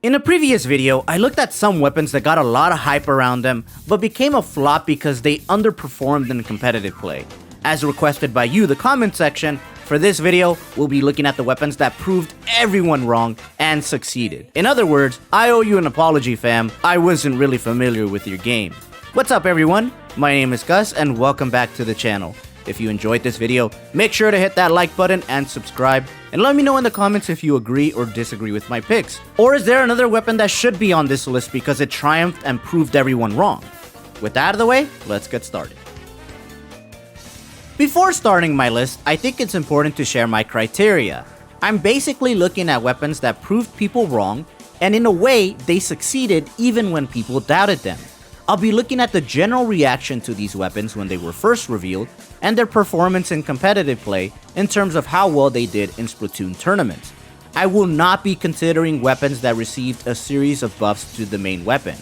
In a previous video, I looked at some weapons that got a lot of hype around them, but became a flop because they underperformed in competitive play. As requested by you, the comment section, for this video, we'll be looking at the weapons that proved everyone wrong and succeeded. In other words, I owe you an apology, fam. I wasn't really familiar with your game. What's up, everyone? My name is Gus, and welcome back to the channel. If you enjoyed this video, make sure to hit that like button and subscribe, and let me know in the comments if you agree or disagree with my picks. Or is there another weapon that should be on this list because it triumphed and proved everyone wrong? With that out of the way, let's get started. Before starting my list, I think it's important to share my criteria. I'm basically looking at weapons that proved people wrong, and in a way, they succeeded even when people doubted them. I'll be looking at the general reaction to these weapons when they were first revealed, and their performance in competitive play in terms of how well they did in Splatoon tournaments. I will not be considering weapons that received a series of buffs to the main weapon.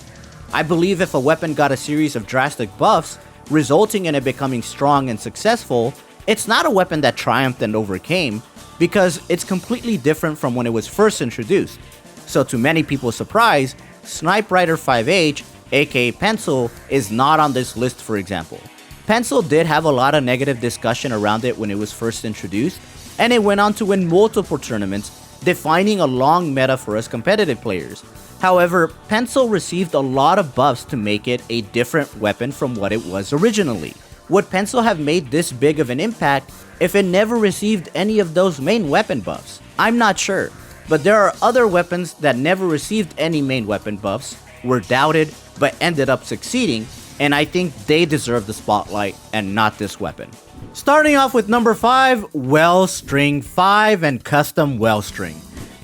I believe if a weapon got a series of drastic buffs, resulting in it becoming strong and successful, it's not a weapon that triumphed and overcame, because it's completely different from when it was first introduced. So to many people's surprise, Snipe Rider 5H, aka Pencil, is not on this list, for example. Pencil did have a lot of negative discussion around it when it was first introduced, and it went on to win multiple tournaments, defining a long meta for us competitive players. However, Pencil received a lot of buffs to make it a different weapon from what it was originally. Would Pencil have made this big of an impact if it never received any of those main weapon buffs? I'm not sure, but there are other weapons that never received any main weapon buffs, were doubted, but ended up succeeding, and I think they deserve the spotlight and not this weapon. Starting off with number 5, Wellstring 5 and Custom Wellstring.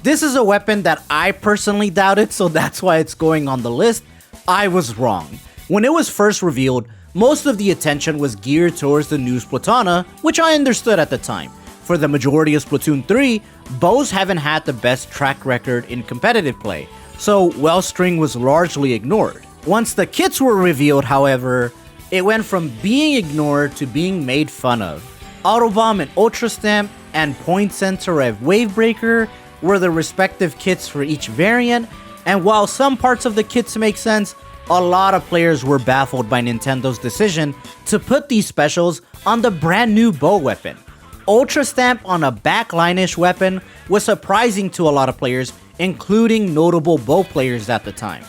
This is a weapon that I personally doubted, so that's why it's going on the list. I was wrong. When it was first revealed, most of the attention was geared towards the new Splatana, which I understood at the time. For the majority of Splatoon 3, bows haven't had the best track record in competitive play, so Wellstring was largely ignored. Once the kits were revealed, however, it went from being ignored to being made fun of. Autobomb and Ultra Stamp and Point Center of Wavebreaker were the respective kits for each variant, and while some parts of the kits make sense, a lot of players were baffled by Nintendo's decision to put these specials on the brand new bow weapon. Ultra Stamp on a backline-ish weapon was surprising to a lot of players, including notable bow players at the time.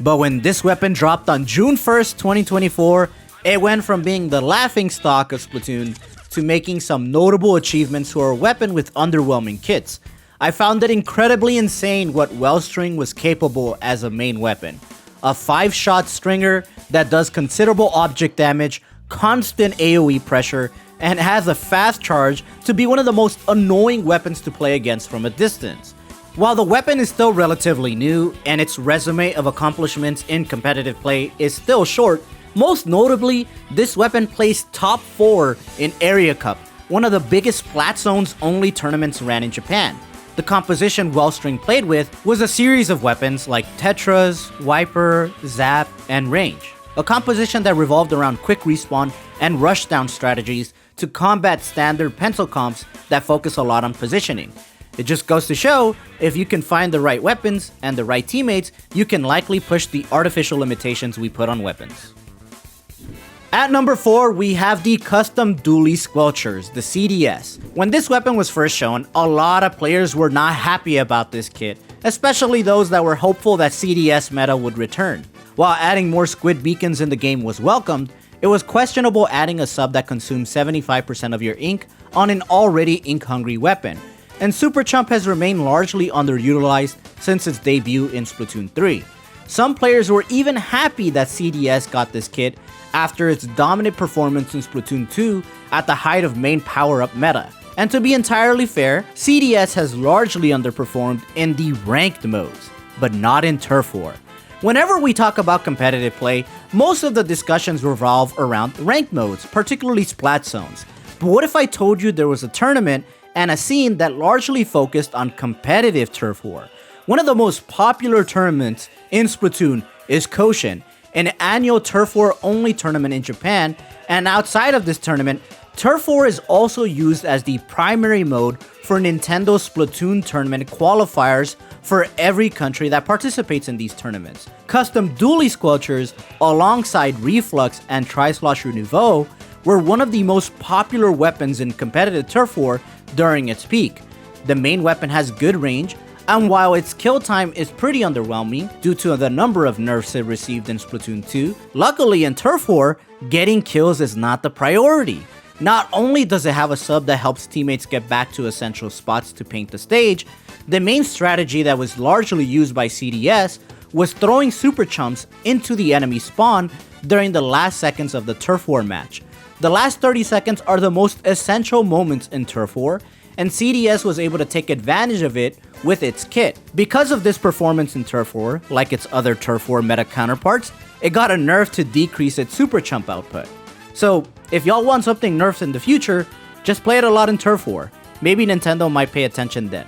But when this weapon dropped on June 1st, 2024, it went from being the laughingstock of Splatoon to making some notable achievements for a weapon with underwhelming kits. I found it incredibly insane what Wellstring was capable as a main weapon. A 5-shot stringer that does considerable object damage, constant AoE pressure, and has a fast charge to be one of the most annoying weapons to play against from a distance. While the weapon is still relatively new, and its resume of accomplishments in competitive play is still short, most notably, this weapon placed top 4 in Area Cup, one of the biggest Splat Zones only tournaments ran in Japan. The composition Wellstring played with was a series of weapons like Tetras, Wiper, Zap, and Range. A composition that revolved around quick respawn and rushdown strategies to combat standard pencil comps that focus a lot on positioning. It just goes to show, if you can find the right weapons and the right teammates, you can likely push the artificial limitations we put on weapons. At number 4, we have the Custom Dually Squelchers, the CDS. When this weapon was first shown, a lot of players were not happy about this kit, especially those that were hopeful that CDS meta would return. While adding more squid beacons in the game was welcomed, it was questionable adding a sub that consumes 75% of your ink on an already ink-hungry weapon, and Super Chump has remained largely underutilized since its debut in Splatoon 3. Some players were even happy that CDS got this kit after its dominant performance in Splatoon 2 at the height of main power-up meta. And to be entirely fair, CDS has largely underperformed in the ranked modes, but not in Turf War. Whenever we talk about competitive play, most of the discussions revolve around ranked modes, particularly Splat Zones. But what if I told you there was a tournament and a scene that largely focused on competitive Turf War? One of the most popular tournaments in Splatoon is Koshin, an annual Turf War only tournament in Japan, and outside of this tournament, Turf War is also used as the primary mode for Nintendo Splatoon tournament qualifiers for every country that participates in these tournaments. Custom dually squelchers alongside Reflux and Tri-Slosher Nouveau were one of the most popular weapons in competitive Turf War during its peak. The main weapon has good range, and while its kill time is pretty underwhelming due to the number of nerfs it received in Splatoon 2, luckily in Turf War, getting kills is not the priority. Not only does it have a sub that helps teammates get back to essential spots to paint the stage, the main strategy that was largely used by CDS was throwing super chumps into the enemy spawn during the last seconds of the Turf War match. The last 30 seconds are the most essential moments in Turf War, and CDS was able to take advantage of it with its kit. Because of this performance in Turf War, like its other Turf War meta counterparts, it got a nerf to decrease its super chump output. So, if y'all want something nerfed in the future, just play it a lot in Turf War. Maybe Nintendo might pay attention then.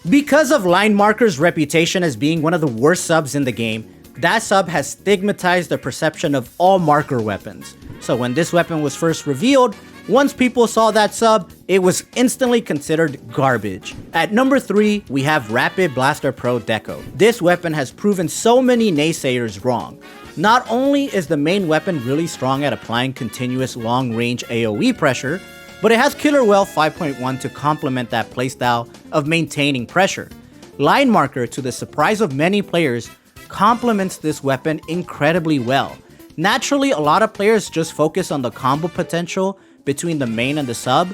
Because of Line Marker's reputation as being one of the worst subs in the game, that sub has stigmatized the perception of all marker weapons. So when this weapon was first revealed, once people saw that sub, it was instantly considered garbage. At number 3, we have Rapid Blaster Pro Deco. This weapon has proven so many naysayers wrong. Not only is the main weapon really strong at applying continuous long-range AoE pressure, but it has Killer Whale 5.1 to complement that playstyle of maintaining pressure. Line Marker, to the surprise of many players, complements this weapon incredibly well. Naturally, a lot of players just focus on the combo potential between the main and the sub,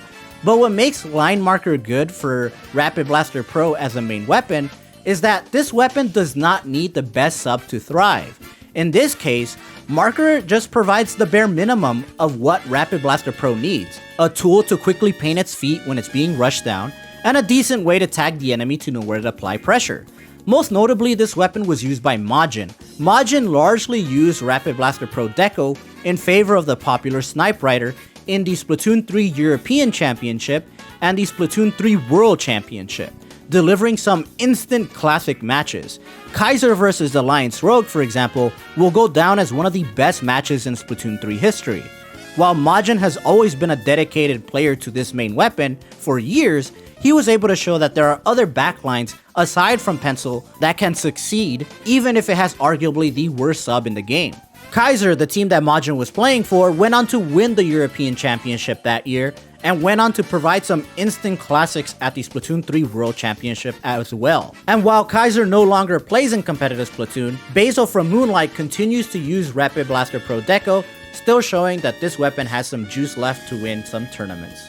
but what makes Line Marker good for Rapid Blaster Pro as a main weapon is that this weapon does not need the best sub to thrive. In this case, Marker just provides the bare minimum of what Rapid Blaster Pro needs: a tool to quickly paint its feet when it's being rushed down, and a decent way to tag the enemy to know where to apply pressure. Most notably, this weapon was used by Majin. Majin largely used Rapid Blaster Pro Deco in favor of the popular Snipe Rider in the Splatoon 3 European Championship and the Splatoon 3 World Championship, delivering some instant classic matches. Kaiser vs Alliance Rogue, for example, will go down as one of the best matches in Splatoon 3 history. While Majin has always been a dedicated player to this main weapon for years, he was able to show that there are other backlines aside from Pencil that can succeed even if it has arguably the worst sub in the game. Kaiser, the team that Majin was playing for, went on to win the European Championship that year and went on to provide some instant classics at the Splatoon 3 World Championship as well. And while Kaiser no longer plays in competitive Splatoon, Basil from Moonlight continues to use Rapid Blaster Pro Deco, still showing that this weapon has some juice left to win some tournaments.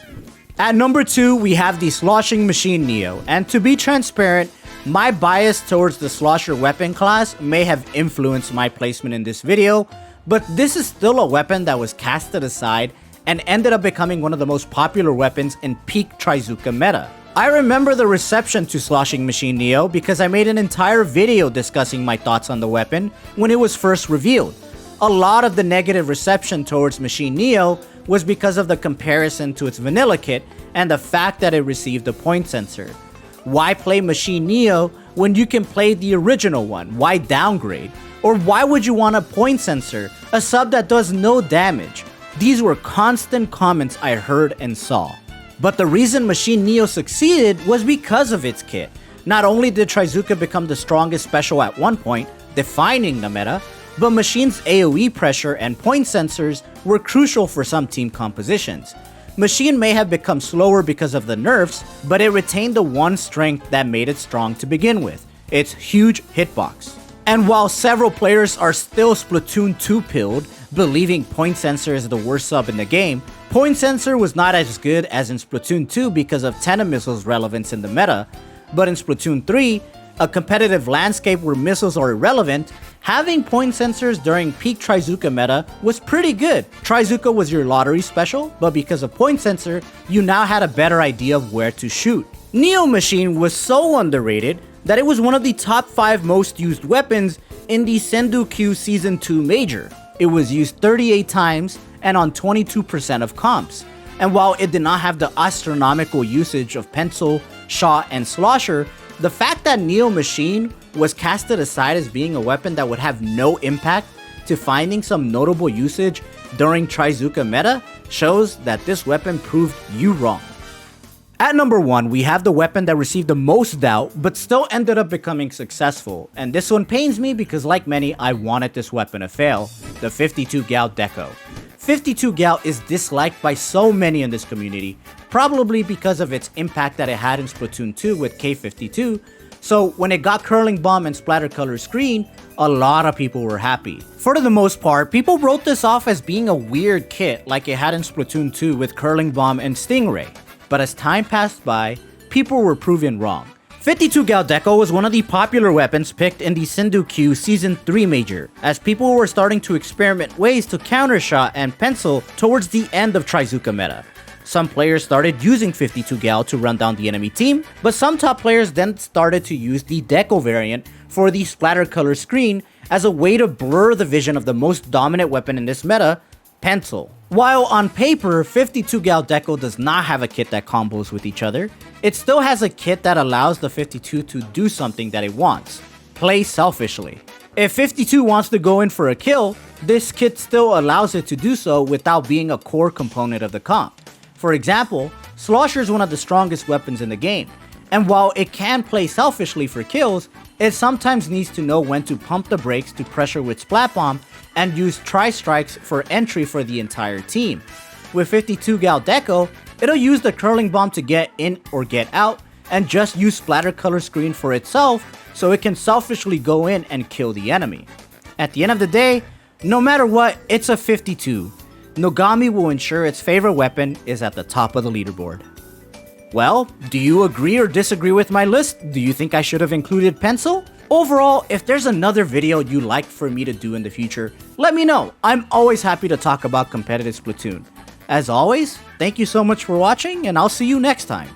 At number 2, we have the Sloshing Machine Neo, and to be transparent, my bias towards the Slosher weapon class may have influenced my placement in this video, but this is still a weapon that was casted aside and ended up becoming one of the most popular weapons in peak Trizuka meta. I remember the reception to Sloshing Machine Neo because I made an entire video discussing my thoughts on the weapon when it was first revealed. A lot of the negative reception towards Machine Neo was because of the comparison to its vanilla kit and the fact that it received a point sensor. Why play Machine Neo when you can play the original one? Why downgrade? Or why would you want a point sensor, a sub that does no damage? These were constant comments I heard and saw. But the reason Machine Neo succeeded was because of its kit. Not only did Trizuka become the strongest special at one point, defining the meta, but Machine's AoE pressure and point sensors were crucial for some team compositions. Machine may have become slower because of the nerfs, but it retained the one strength that made it strong to begin with: its huge hitbox. And while several players are still Splatoon 2 pilled, believing Point Sensor is the worst sub in the game, Point Sensor was not as good as in Splatoon 2 because of Tenna Missile's relevance in the meta, but in Splatoon 3, a competitive landscape where missiles are irrelevant, having point sensors during peak Trizuka meta was pretty good. Trizuka was your lottery special, but because of point sensor, you now had a better idea of where to shoot. Neo Machine was so underrated that it was one of the top 5 most used weapons in the Sendu Q Season 2 Major. It was used 38 times and on 22% of comps. And while it did not have the astronomical usage of Pencil, Shot, and Slosher, the fact that Neo Machine was casted aside as being a weapon that would have no impact to finding some notable usage during Trizuka meta shows that this weapon proved you wrong. At number 1, we have the weapon that received the most doubt but still ended up becoming successful, and this one pains me because like many, I wanted this weapon to fail, the 52 Gal Deco. 52 Gal is disliked by so many in this community, probably because of its impact that it had in Splatoon 2 with K52, so when it got Curling Bomb and Splatter Color Screen, a lot of people were happy. For the most part, people wrote this off as being a weird kit like it had in Splatoon 2 with Curling Bomb and Stingray. But as time passed by, people were proven wrong. 52 Gal Deco was one of the popular weapons picked in the Sindu Q Season 3 Major, as people were starting to experiment ways to countershot and pencil towards the end of Trizuka meta. Some players started using 52 Gal to run down the enemy team, but some top players then started to use the Deco variant for the Splatter Color Screen as a way to blur the vision of the most dominant weapon in this meta, Pencil. While on paper, 52 Gal Deco does not have a kit that combos with each other, it still has a kit that allows the 52 to do something that it wants: play selfishly. If 52 wants to go in for a kill, this kit still allows it to do so without being a core component of the comp. For example, Slosher is one of the strongest weapons in the game, and while it can play selfishly for kills, it sometimes needs to know when to pump the brakes to pressure with Splat Bomb and use Tri-Strikes for entry for the entire team. With 52 Gal Deco, it'll use the Curling Bomb to get in or get out, and just use Splatter Color Screen for itself so it can selfishly go in and kill the enemy. At the end of the day, no matter what, it's a 52. Nogami will ensure its favorite weapon is at the top of the leaderboard. Well, do you agree or disagree with my list? Do you think I should have included Pencil? Overall, if there's another video you'd like for me to do in the future, let me know. I'm always happy to talk about competitive Splatoon. As always, thank you so much for watching, and I'll see you next time.